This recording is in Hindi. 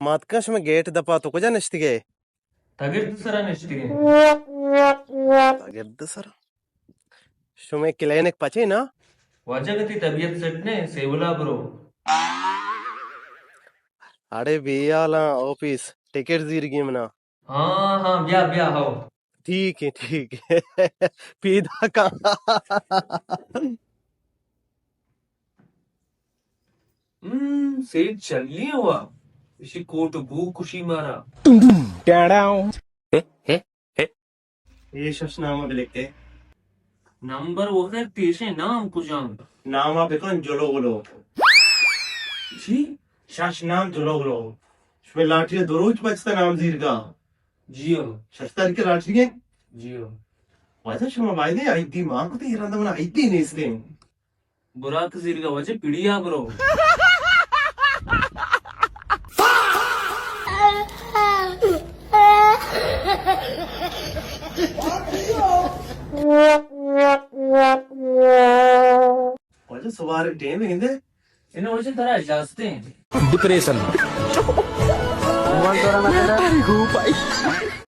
Matkash me gate dapa to kuja nishtige. Tagirdi sara nishtige. Tagirdi sara. Shume klinik pachi na? Wajagati tabiyat setne sevula bro. अरे भैया ला ऑफिस टिकट जीर गई मना हाँ ब्या हाओ ठीक है पीदा का सेठ चलली हुआ इसी कोट भू खुशी मारा ये शशनामा भी लिखते नंबर वगैरह तेसे नाम कुजांग नाम आप देखो जोलो बोलो जी शशनाम जोलो बोलो इसमें लाठी दोरोज बचता नाम जीर का जियो शस्तर के लाठी है जियो वैसे शुमा वायदे आईती मां को तो इरादा मना आईती नहीं इसलिए बुरा तस्वीर का वजह पिड़िया ब्रो वैसे सवार टेम हिंदे इन्हें वजह तरह इजाजते हैं डिप्रेशन